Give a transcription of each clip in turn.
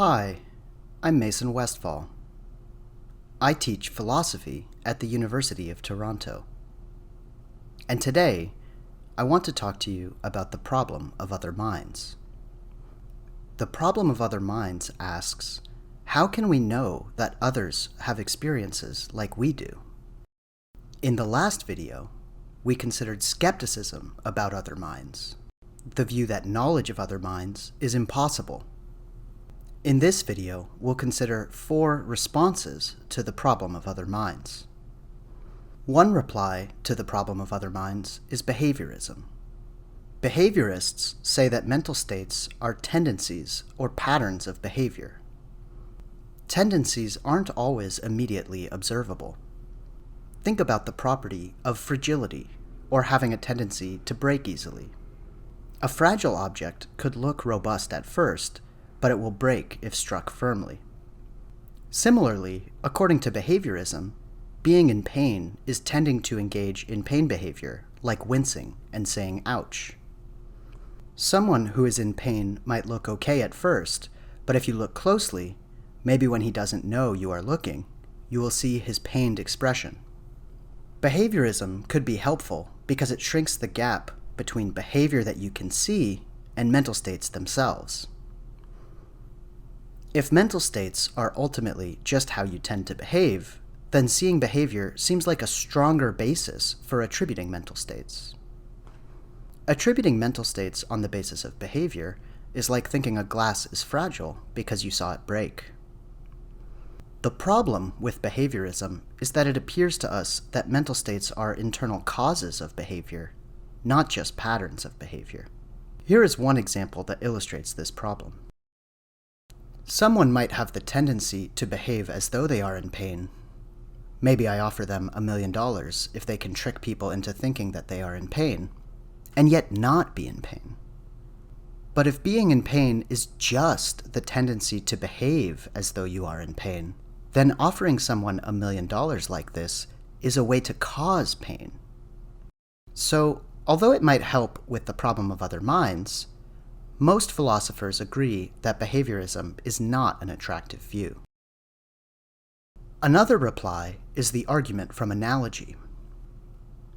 Hi, I'm Mason Westfall. I teach philosophy at the University of Toronto. And today, I want to talk to you about the problem of other minds. The problem of other minds asks, how can we know that others have experiences like we do? In the last video, we considered skepticism about other minds, the view that knowledge of other minds is impossible. In this video, we'll consider 4 responses to the problem of other minds. One reply to the problem of other minds is behaviorism. Behaviorists say that mental states are tendencies or patterns of behavior. Tendencies aren't always immediately observable. Think about the property of fragility, or having a tendency to break easily. A fragile object could look robust at first, but it will break if struck firmly. Similarly, according to behaviorism, being in pain is tending to engage in pain behavior, like wincing and saying ouch. Someone who is in pain might look okay at first, but if you look closely, maybe when he doesn't know you are looking, you will see his pained expression. Behaviorism could be helpful because it shrinks the gap between behavior that you can see and mental states themselves. If mental states are ultimately just how you tend to behave, then seeing behavior seems like a stronger basis for attributing mental states. Attributing mental states on the basis of behavior is like thinking a glass is fragile because you saw it break. The problem with behaviorism is that it appears to us that mental states are internal causes of behavior, not just patterns of behavior. Here is one example that illustrates this problem. Someone might have the tendency to behave as though they are in pain. Maybe I offer them $1 million if they can trick people into thinking that they are in pain, and yet not be in pain. But if being in pain is just the tendency to behave as though you are in pain, then offering someone $1 million like this is a way to cause pain. So, although it might help with the problem of other minds, most philosophers agree that behaviorism is not an attractive view. Another reply is the argument from analogy.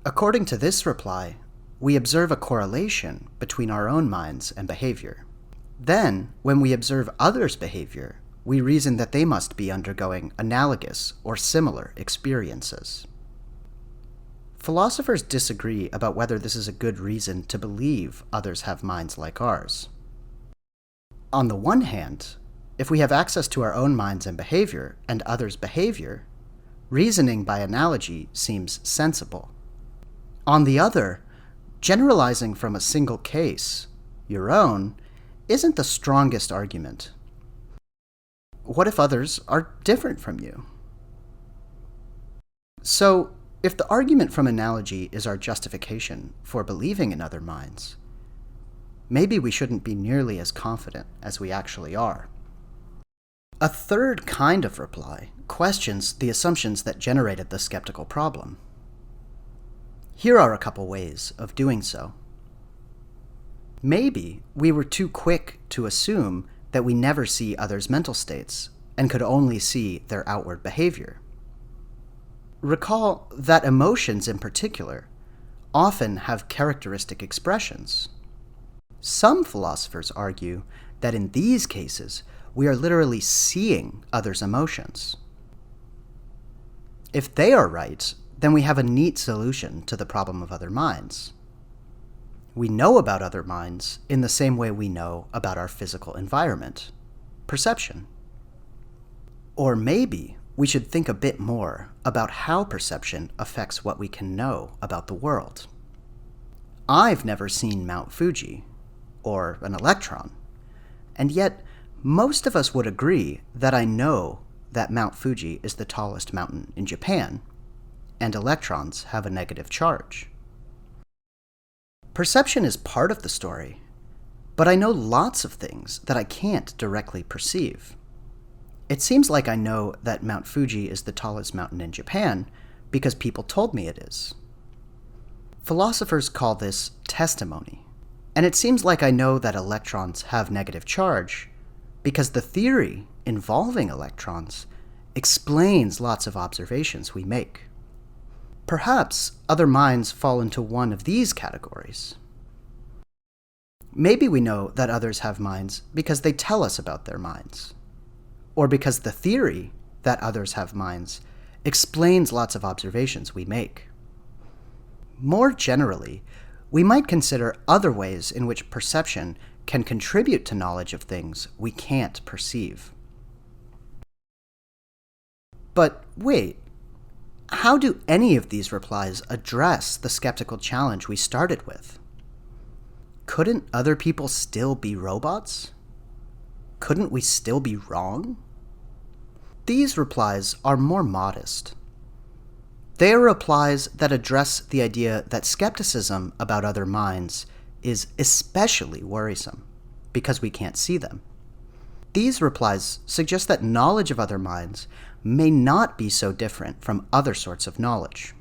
According to this reply, we observe a correlation between our own minds and behavior. Then, when we observe others' behavior, we reason that they must be undergoing analogous or similar experiences. Philosophers disagree about whether this is a good reason to believe others have minds like ours. On the one hand, if we have access to our own minds and behavior, and others' behavior, reasoning by analogy seems sensible. On the other, generalizing from a single case, your own, isn't the strongest argument. What if others are different from you? So, if the argument from analogy is our justification for believing in other minds, maybe we shouldn't be nearly as confident as we actually are. A third kind of reply questions the assumptions that generated the skeptical problem. Here are a couple ways of doing so. Maybe we were too quick to assume that we never see others' mental states and could only see their outward behavior. Recall that emotions in particular often have characteristic expressions. Some philosophers argue that in these cases, we are literally seeing others' emotions. If they are right, then we have a neat solution to the problem of other minds. We know about other minds in the same way we know about our physical environment, perception. Or maybe we should think a bit more about how perception affects what we can know about the world. I've never seen Mount Fuji, or an electron, and yet most of us would agree that I know that Mount Fuji is the tallest mountain in Japan, and electrons have a negative charge. Perception is part of the story, but I know lots of things that I can't directly perceive. It seems like I know that Mount Fuji is the tallest mountain in Japan because people told me it is. Philosophers call this testimony, and it seems like I know that electrons have negative charge because the theory involving electrons explains lots of observations we make. Perhaps other minds fall into one of these categories. Maybe we know that others have minds because they tell us about their minds, or because the theory that others have minds explains lots of observations we make. More generally, we might consider other ways in which perception can contribute to knowledge of things we can't perceive. But wait, how do any of these replies address the skeptical challenge we started with? Couldn't other people still be robots? Couldn't we still be wrong? These replies are more modest. They are replies that address the idea that skepticism about other minds is especially worrisome because we can't see them. These replies suggest that knowledge of other minds may not be so different from other sorts of knowledge.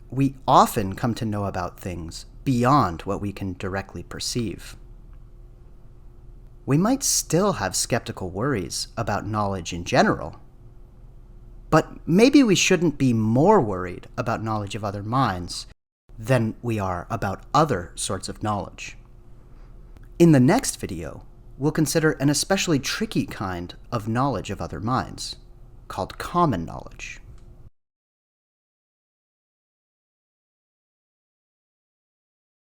We often come to know about things beyond what we can directly perceive. We might still have skeptical worries about knowledge in general, but maybe we shouldn't be more worried about knowledge of other minds than we are about other sorts of knowledge. In the next video, we'll consider an especially tricky kind of knowledge of other minds, called common knowledge.